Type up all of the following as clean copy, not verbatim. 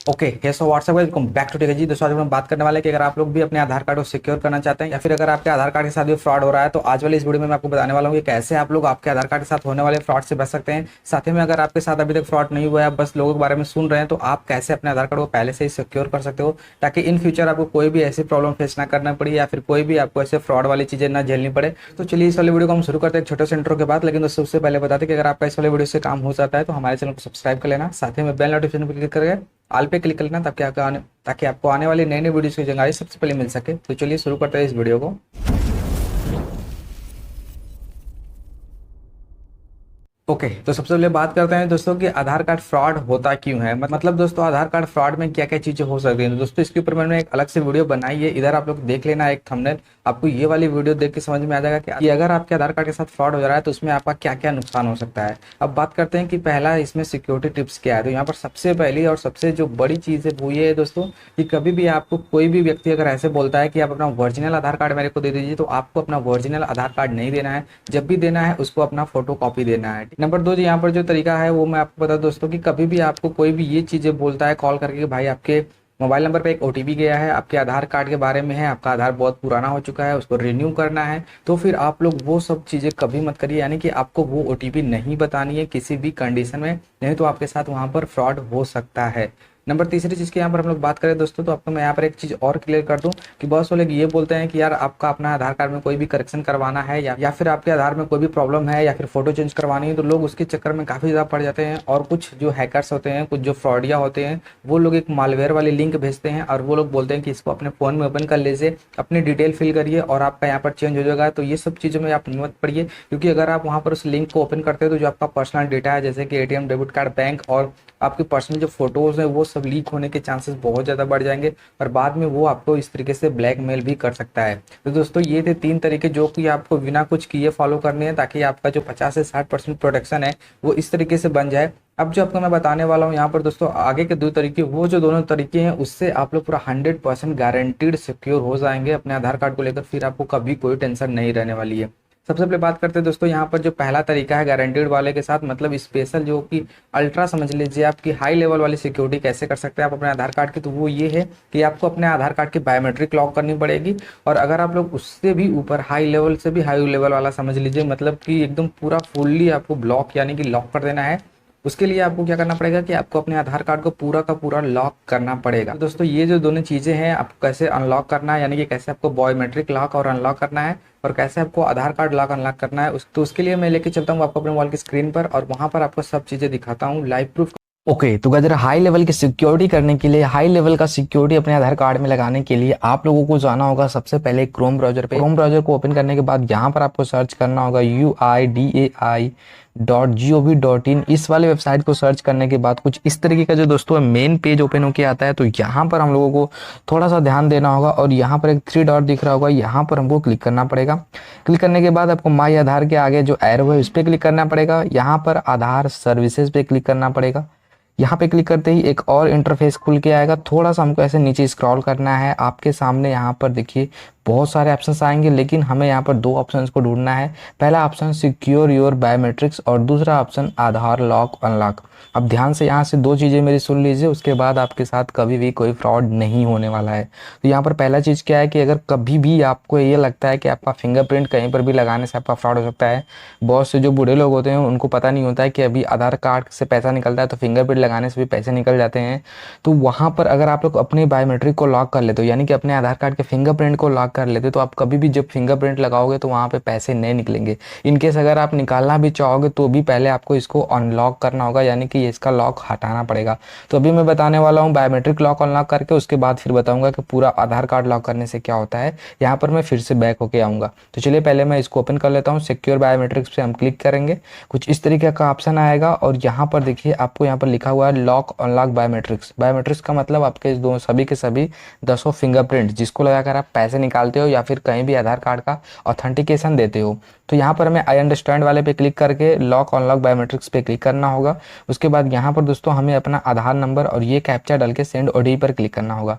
Okay hey so what's up welcome back to tech G. दोस्तों आज हम बात करने वाले हैं कि अगर आप लोग भी अपने आधार कार्ड को सिक्योर करना चाहते हैं या फिर अगर आपके आधार कार्ड के साथ भी फ्रॉड हो रहा है, तो आज वाली इस वीडियो में मैं आपको बताने वाला हूँ कि कैसे आप लोग आपके आधार कार्ड के साथ होने वाले फ्रॉड से बच सकते हैं। साथ ही में अगर आपके साथ अभी तक फ्रॉड नहीं हुआ है, बस लोगों के बारे में सुन रहे हैं, तो आप कैसे अपने आधार कार्ड को पहले से ही सिक्योर कर सकते हो ताकि इन फ्यूचर आपको कोई भी ऐसी प्रॉब्लम फेस ना करना पड़े या फिर कोई भी आपको ऐसे फ्रॉड वाली चीजें ना झेलनी पड़े। तो चलिए इस वाले वीडियो को हम शुरू करते हैं एक छोटे से इंट्रो के बाद। लेकिन दोस्तों उससे पहले बताते कि अगर आपका इस वाले वीडियो से काम हो जाता है तो हमारे चैनल को सब्सक्राइब कर लेना, साथ ही में बेल नोटिफिकेशन पर क्लिक करके ऑल पे क्लिक कर लेना ताकि आपको आने वाली नई नई वीडियोस की जानकारी सबसे पहले मिल सके। तो चलिए शुरू करते हैं इस वीडियो को। ओके तो सबसे पहले बात करते हैं दोस्तों कि आधार कार्ड फ्रॉड होता क्यों है। मतलब दोस्तों आधार कार्ड फ्रॉड में क्या क्या चीजें हो सकती हैं। तो दोस्तों इसके ऊपर मैंने एक अलग से वीडियो बनाई है, इधर आप लोग देख लेना एक थंबनेल। आपको ये वाली वीडियो देख के समझ में आ जाएगा कि अगर आपके आधार कार्ड के साथ फ्रॉड हो रहा है तो उसमें आपका क्या क्या नुकसान हो सकता है। अब बात करते हैं कि पहला इसमें सिक्योरिटी टिप्स क्या है। तो यहाँ पर सबसे पहली और सबसे जो बड़ी चीज है वो ये है दोस्तों कि कभी भी आपको कोई भी व्यक्ति अगर ऐसे बोलता है कि आप अपना ओरिजिनल आधार कार्ड मेरे को दे दीजिए, तो आपको अपना ओरिजिनल आधार कार्ड नहीं देना है। जब भी देना है उसको अपना फोटो कॉपी देना है। नंबर दो, यहाँ पर जो तरीका है वो मैं आपको बता दूं दोस्तों कि कभी भी आपको कोई भी ये चीजें बोलता है कॉल करके कि भाई आपके मोबाइल नंबर पे एक ओटीपी गया है, आपके आधार कार्ड के बारे में है, आपका आधार बहुत पुराना हो चुका है, उसको रिन्यू करना है, तो फिर आप लोग वो सब चीजें कभी मत करिए। यानी कि आपको वो ओटीपी नहीं बतानी है किसी भी कंडीशन में, नहीं तो आपके साथ वहां पर फ्रॉड हो सकता है। नंबर तीसरी चीज की यहाँ पर हम लोग बात करें दोस्तों, तो आपको मैं यहाँ पर एक चीज और क्लियर कर दूं कि बहुत से लोग ये बोलते हैं कि यार आपका अपना आधार कार्ड में कोई भी करेक्शन करवाना है या फिर आपके आधार में कोई भी प्रॉब्लम है या फिर फोटो चेंज करवानी है, तो लोग उसके चक्कर में काफी ज्यादा पड़ जाते हैं। और कुछ जो हैकर्स होते हैं, कुछ जो फ्रॉडिया होते हैं, वो लोग एक मालवेयर वाली लिंक भेजते हैं और वो लोग बोलते हैं कि इसको अपने फोन में ओपन कर लीजिए, अपनी डिटेल फिल करिए और आपका यहाँ पर चेंज हो जाएगा। तो ये सब चीजों में आप मत पड़िए, क्योंकि अगर आप वहां पर उस लिंक को ओपन करते हैं तो जो आपका पर्सनल डेटा है जैसे कि एटीएम, डेबिट कार्ड, बैंक और आपके पर्सनल जो फोटोज है वो सब लीक होने के चांसेस बहुत ज्यादा बढ़ जाएंगे और बाद में वो आपको इस तरीके से ब्लैकमेल भी कर सकता है। तो दोस्तों ये थे 3 तरीके जो कि आपको बिना कुछ किए फॉलो करने हैं ताकि आपका जो 50 से 60% प्रोटेक्शन है वो इस तरीके से बन जाए। अब जो आपको मैं बताने वाला हूँ यहाँ पर दोस्तों आगे के 2 तरीके, वो जो दोनों तरीके हैं उससे आप लोग पूरा 100% गारंटीड सिक्योर हो जाएंगे अपने आधार कार्ड को लेकर, फिर आपको कभी कोई टेंशन नहीं रहने वाली है। सबसे पहले बात करते हैं दोस्तों यहाँ पर जो पहला तरीका है गारंटीड वाले के साथ, मतलब स्पेशल जो कि अल्ट्रा समझ लीजिए आपकी हाई लेवल वाली सिक्योरिटी कैसे कर सकते हैं आप अपने आधार कार्ड की। तो वो ये है कि आपको अपने आधार कार्ड की बायोमेट्रिक लॉक करनी पड़ेगी। और अगर आप लोग उससे भी ऊपर हाई लेवल से भी हाई लेवल वाला समझ लीजिए, मतलब कि एकदम पूरा फुल्ली आपको ब्लॉक यानी कि लॉक कर देना है, उसके लिए आपको क्या करना पड़ेगा कि आपको अपने आधार कार्ड को पूरा का पूरा लॉक करना पड़ेगा। तो दोस्तों ये जो दोनों चीजें हैं आपको कैसे अनलॉक करना है, यानी कि कैसे आपको बायोमेट्रिक लॉक और अनलॉक करना है और कैसे आपको आधार कार्ड लॉक अनलॉक करना है, तो उसके लिए मैं लेके चलता हूँ आपको अपने मोबाइल की स्क्रीन पर और वहां पर आपको सब चीजें दिखाता हूँ लाइव प्रूफ। ओके तो गजर हाई लेवल की सिक्योरिटी करने के लिए, हाई लेवल का सिक्योरिटी अपने आधार कार्ड में लगाने के लिए आप लोगों को जाना होगा सबसे पहले क्रोम ब्राउजर पे। क्रोम ब्राउजर को ओपन करने के बाद यहाँ पर आपको सर्च करना होगा UIDAI.gov.in। इस वाले वेबसाइट को सर्च करने के बाद कुछ इस तरीके का जो दोस्तों मेन पेज ओपन होके आता है। तो यहाँ पर हम लोगों को थोड़ा सा ध्यान देना होगा और यहाँ पर एक 3 डॉट दिख रहा होगा, यहाँ पर हमको क्लिक करना पड़ेगा। क्लिक करने के बाद आपको माई आधार के आगे जो एरो है उस पर क्लिक करना पड़ेगा। यहाँ पर आधार सर्विसेज पे क्लिक करना पड़ेगा। यहाँ पे क्लिक करते ही एक और इंटरफेस खुल के आएगा। थोड़ा सा हमको ऐसे नीचे स्क्रॉल करना है। आपके सामने यहाँ पर देखिए बहुत सारे ऑप्शंस आएंगे, लेकिन हमें यहाँ पर 2 ऑप्शंस को ढूंढना है। पहला ऑप्शन सिक्योर योर बायोमेट्रिक्स और दूसरा ऑप्शन आधार लॉक अनलॉक। अब ध्यान से यहाँ से 2 चीज़ें मेरी सुन लीजिए, उसके बाद आपके साथ कभी भी कोई फ्रॉड नहीं होने वाला है। तो यहाँ पर पहला चीज़ क्या है कि अगर कभी भी आपको ये लगता है कि आपका फिंगरप्रिंट कहीं पर भी लगाने से आपका फ्रॉड हो सकता है, बहुत से जो बूढ़े लोग होते हैं उनको पता नहीं होता है कि अभी आधार कार्ड से पैसा निकलता है तो फिंगरप्रिंट लगाने से भी पैसे निकल जाते हैं। तो वहाँ पर अगर आप लोग अपने बायोमेट्रिक को लॉक कर लेते हो, यानी कि अपने आधार कार्ड के फिंगरप्रिंट को लॉक कर लेते हो, तो आप कभी भी जब फिंगरप्रिंट लगाओगे तो वहाँ पे पैसे नहीं निकलेंगे। इनकेस अगर आप निकालना भी चाहोगे तो भी पहले आपको इसको अनलॉक करना होगा, यानी कि इसका लॉक हटाना पड़ेगा। तो अभी मैं बताने वाला हूँ बायोमेट्रिक लॉक अनलॉक करके, उसके बाद फिर बताऊंगा कि पूरा आधार कार्ड लॉक करने से क्या होता है। यहाँ पर मैं फिर से बैक होके आऊँगा। तो चलिए पहले मैं इसको ओपन कर लेता हूँ। सिक्योर बायोमेट्रिक्स पे हम क्लिक करेंगे, कुछ इस तरीके का ऑप्शन आएगा और यहाँ पर देखिए आपको यहाँ पर लिखा हुआ है लॉक अनलॉक बायोमेट्रिक्स। बायोमेट्रिक्स का मतलब आपके दो सभी के सभी 10 फिंगरप्रिंट जिसको लगाकर आप पैसे निकालते हो या फिर कहीं भी आधार कार्ड का ऑथेंटिकेशन देते हो। तो यहाँ पर हमें आई अंडरस्टैंड वाले पे क्लिक करके लॉक अनलॉक बायोमेट्रिक्स पे क्लिक करना होगा। उसके बाद यहाँ पर दोस्तों हमें अपना आधार नंबर और ये कैप्चा डाल के सेंड ओटीपी पर क्लिक करना होगा।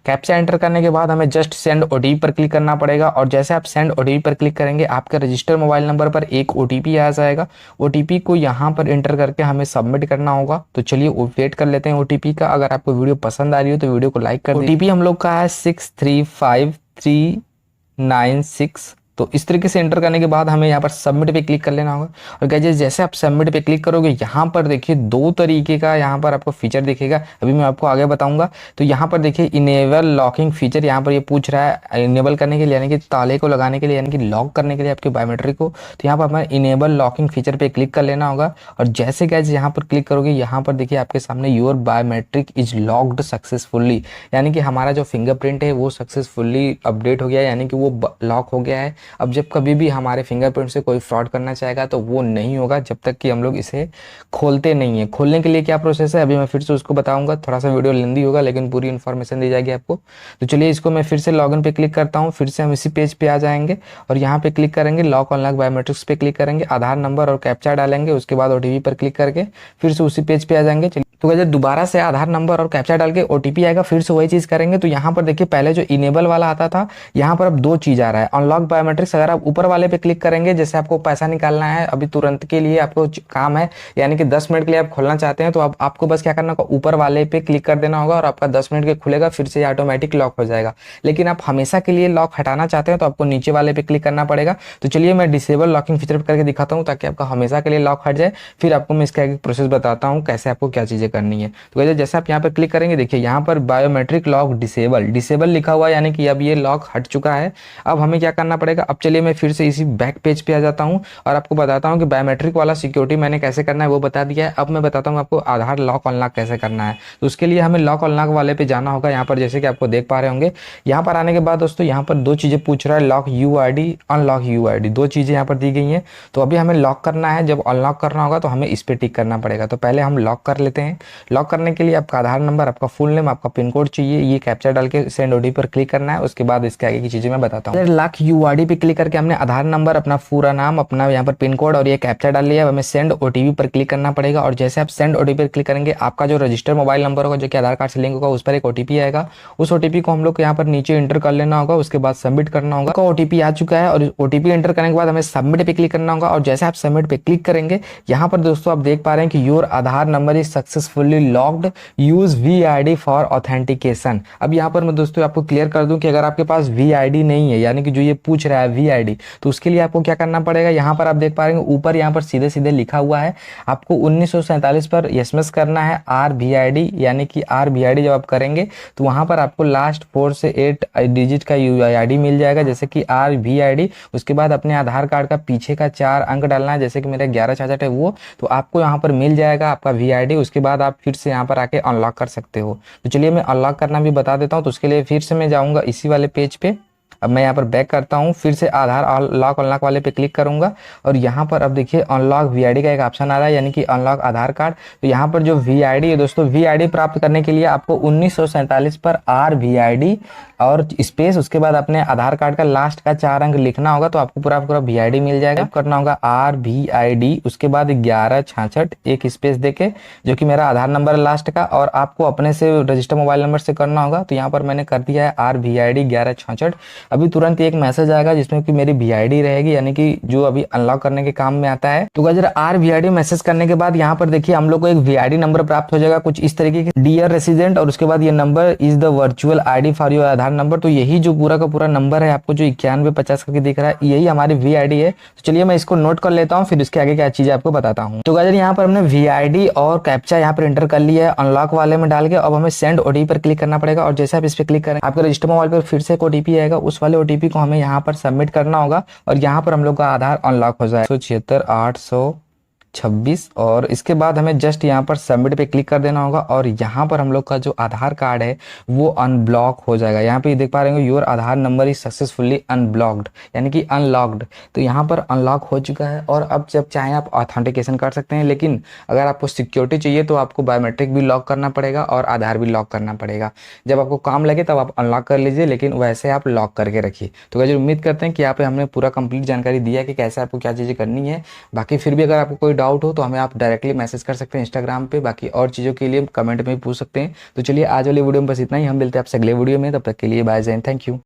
कैप्चा एंटर करने के बाद हमें जस्ट सेंड ओटीपी पर क्लिक करना पड़ेगा और जैसे आप सेंड ओटीपी पर क्लिक करेंगे आपके रजिस्टर मोबाइल नंबर पर एक ओटीपी आ जाएगा। ओटीपी को यहाँ पर एंटर करके हमें सबमिट करना होगा। तो चलिए वेट कर लेते हैं ओटीपी का। अगर आपको वीडियो पसंद आ रही हो तो वीडियो को लाइक कर दीजिए। ओटीपी हम लोग का है 635396। तो इस तरीके से एंटर करने के बाद हमें यहाँ पर सबमिट पे क्लिक कर लेना होगा। और गाइस जैसे आप सबमिट पे क्लिक करोगे यहाँ पर देखिए दो तरीके का यहाँ पर आपको फीचर दिखेगा, अभी मैं आपको आगे बताऊंगा। तो यहाँ पर देखिए इनेबल लॉकिंग फीचर यहाँ पर ये पूछ रहा है इनेबल करने के लिए, यानी कि ताले को लगाने के लिए, यानी कि लॉक करने के लिए आपके बायोमेट्रिक को। तो यहाँ पर हमें इनेबल लॉकिंग फीचर पे क्लिक कर लेना होगा। और जैसे गाइस यहाँ पर क्लिक करोगे यहाँ पर देखिए आपके सामने your biometric is locked successfully, यानी कि हमारा जो फिंगरप्रिंट है वो सक्सेसफुली अपडेट हो गया है, यानी कि वो लॉक हो गया है। अब जब कभी भी हमारे फिंगरप्रिंट से कोई फ्रॉड करना चाहेगा तो वो नहीं होगा जब तक कि हम लोग इसे खोलते नहीं है। खोलने के लिए क्या प्रोसेस है अभी मैं फिर से उसको बताऊंगा, थोड़ा सा वीडियो लेंदी होगा लेकिन पूरी इन्फॉर्मेशन दी जाएगी आपको। तो चलिए इसको मैं फिर से लॉगिन पे क्लिक करता हूँ, फिर से हम इसी पेज पे आ जाएंगे और यहाँ पे क्लिक करेंगे लॉक अनलॉक बायोमेट्रिक्स पे क्लिक करेंगे, आधार नंबर और कैप्चा डालेंगे, उसके बाद ओटीपी पर क्लिक करके फिर से उसी पेज पे आ जाएंगे। तो गाइस दोबारा से आधार नंबर और कैप्चा डाल के ओटीपी आएगा, फिर से वही चीज करेंगे। तो यहाँ पर देखिए पहले जो इनेबल वाला आता था यहाँ पर अब दो चीज आ रहा है, अनलॉक बायोमेट्रिक्स। अगर आप ऊपर वाले पे क्लिक करेंगे, जैसे आपको पैसा निकालना है अभी तुरंत के लिए आपको काम है, यानी कि 10 मिनट के लिए आप खोलना चाहते हैं, तो अब आपको बस क्या करना होगा ऊपर वाले पे क्लिक कर देना होगा और आपका 10 मिनट के खुलेगा, फिर से ऑटोमेटिक लॉक हो जाएगा। लेकिन आप हमेशा के लिए लॉक हटाना चाहते हैं तो आपको नीचे वाले पे क्लिक करना पड़ेगा। तो चलिए मैं डिसेबल लॉकिंग फीचर करके दिखाता हूँ ताकि आपका हमेशा के लिए लॉक हट जाए, फिर आपको मैं इसका एक प्रोसेस बताता हूँ कैसे आपको क्या चीजें करनी है। तो जैसे आप यहाँ पर क्लिक करेंगे देखिए यहाँ पर बायोमेट्रिक लॉक डिसेबल लिखा हुआ है, यानी कि अब ये लॉक हट चुका है। अब हमें क्या करना पड़ेगा, अब चलिए मैं फिर से इसी बैक पेज पे आ जाता हूँ और आपको बताता हूँ कि बायोमेट्रिक वाला सिक्योरिटी मैंने कैसे करना है वो बता दिया है। अब मैं बताता हूँ आपको आधार लॉक अनलॉक कैसे करना है। तो उसके लिए हमें लॉक अनलॉक वाले पे जाना होगा। यहाँ पर जैसे कि आपको देख पा रहे होंगे, यहाँ पर आने के बाद दोस्तों यहाँ पर दो चीजें पूछ रहा है, लॉक यूआईडी अनलॉक यूआईडी, दो चीजें यहाँ पर दी गई हैं। तो अभी हमें लॉक करना है, जब अनलॉक करना होगा तो हमें इस पे टिक करना पड़ेगा। तो पहले हम लॉक कर लेते हैं। लॉक करने के लिए आपका आधार नंबर, आपका फुल नेम, आपका पिन कोड चाहिए, ये कैप्चा डाल के सेंड ओटीपी पर क्लिक करना है। उसके बाद इसके आगे की चीजें मैं बताता हूँ। लॉक यूआईडी पे क्लिक करके हमने आधार नंबर, अपना पूरा नाम, अपना यहाँ पर पिन कोड और ये कैप्चा डाल लिया। हमें सेंड ओटीपी पर क्लिक करना पड़ेगा और जैसे आप सेंड ओटीपी पर क्लिक करेंगे आपका जो रजिस्टर मोबाइल नंबर होगा जो कि आधार कार्ड से लिंक होगा उस पर एक ओटीपी आएगा। उस ओटीपी को हम लोग यहाँ पर नीचे एंटर कर लेना होगा, उसके बाद सबमिट करना होगा। ओटीपी आ चुका है और ओटीपी एंटर करने के बाद हमें सबमिट पे क्लिक करना होगा और जैसे आप सबमिट पे क्लिक करेंगे यहाँ पर दोस्तों आप देख पा रहे हैं कि your Aadhaar number is successfully locked, use VID for authentication. अब यहाँ पर मैं दोस्तों आपको क्लियर कर दूं कि अगर आपके पास वीआईडी नहीं है, यानी कि जो ये पूछ रहा है वीआईडी, तो उसके लिए आपको क्या करना पड़ेगा। यहाँ पर आप देख पा रहे हैं ऊपर यहाँ पर सीधे सीधे लिखा हुआ है आपको 1947 पर एसएमएस करना है आरवीआईडी, यानी कि आरवीआईडी जब आप करेंगे तो वहां पर आपको लास्ट 4 से 8 डिजिट का यूआईडी मिल जाएगा, जैसे कि आरवीआईडी। उसके बाद अपने आधार कार्ड का पीछे का 4 अंक डालना है, जैसे कि मेरा 1166 है वो, तो आपको यहाँ पर मिल जाएगा आपका वीआईडी। उसके बाद आप फिर से यहाँ पर आके अनलॉक कर सकते हो। तो चलिए मैं अनलॉक करना भी बता देता हूँ। तो उसके लिए फिर से मैं जाऊँगा इसी वाले पेज पे। अब मैं यहाँ पर बैक करता हूँ, फिर से आधार लॉक अनलॉक वाले पे क्लिक करूंगा और यहाँ पर अब देखिए अनलॉक वीआईडी का एक ऑप्शन आ रहा है, यानी कि अनलॉक आधार कार्ड। तो यहाँ पर जो वीआईडी है दोस्तों, वीआईडी प्राप्त करने के लिए आपको 1947 पर आरवीआईडी और स्पेस, उसके बाद अपने आधार कार्ड का लास्ट का 4 अंक लिखना होगा, तो आपको पूरा वीआईडी मिल जाएगा। करना होगा आरवीआईडी, उसके बाद 1166 एक स्पेस देके, जो कि मेरा आधार नंबर है लास्ट का, और आपको अपने से रजिस्टर मोबाइल नंबर से करना होगा। तो यहाँ पर मैंने कर दिया है आरवीआईडी 1166। अभी तुरंत एक मैसेज आएगा जिसमें कि मेरी वीआईडी रहेगी, यानी कि जो अभी अनलॉक करने के काम में आता है। तो गाइस आरवीआईडी मैसेज करने के बाद यहाँ पर देखिए हम लोग को एक वीआईडी नंबर प्राप्त हो जाएगा कुछ इस तरीके के, डियर रेसिडेंट, और उसके बाद ये number is the virtual ID for your Aadhaar number. तो यही जो पूरा का पूरा नंबर है आपको जो 9150 करके दिख रहा है, यही हमारी वीआईडी है। तो चलिए मैं इसको नोट कर लेता हूँ, फिर इसके आगे क्या चीजें आपको बताता हूँ। तो गाइस यहाँ पर हमने वीआईडी और कैप्चा यहाँ पर एंटर कर लिया है अनलॉक वाले में डाल के। अब हमें सेंड ओटीपी पर क्लिक करना पड़ेगा और जैसे आप इस पर क्लिक करें आपके रजिस्टर मोबाइल पर फिर से एक ओटीपी आएगा, उस वाले ओटीपी को हमें यहाँ पर सबमिट करना होगा और यहाँ पर हम लोग का आधार अनलॉक हो जाए 176 और इसके बाद हमें जस्ट यहाँ पर सबमिट पे क्लिक कर देना होगा और यहाँ पर हम लोग का जो आधार कार्ड है वो अनब्लॉक हो जाएगा। यहाँ पे देख पा रहे हो your Aadhaar number is successfully unblocked, यानी कि अनलॉक्ड। तो यहाँ पर अनलॉक हो चुका है और अब जब चाहें आप ऑथेंटिकेशन कर सकते हैं, लेकिन अगर आपको सिक्योरिटी चाहिए तो आपको बायोमेट्रिक भी लॉक करना पड़ेगा और आधार भी लॉक करना पड़ेगा। जब आपको काम लगे तब आप अनलॉक कर लीजिए, लेकिन वैसे आप लॉक करके रखिए। तो गाइस उम्मीद करते हैं कि यहाँ पे हमने पूरा कंप्लीट जानकारी दिया कि कैसे आपको क्या चीज़ें करनी है। बाकी फिर भी अगर आपको कोई डाउट हो तो हमें आप डायरेक्टली मैसेज कर सकते हैं इंस्टाग्राम पे, बाकी और चीज़ों के लिए कमेंट में भी पूछ सकते हैं। तो चलिए आज वाली वीडियो में बस इतना ही, हम मिलते हैं आपसे अगले वीडियो में, तब तक के लिए बाय जय हिंद, थैंक यू।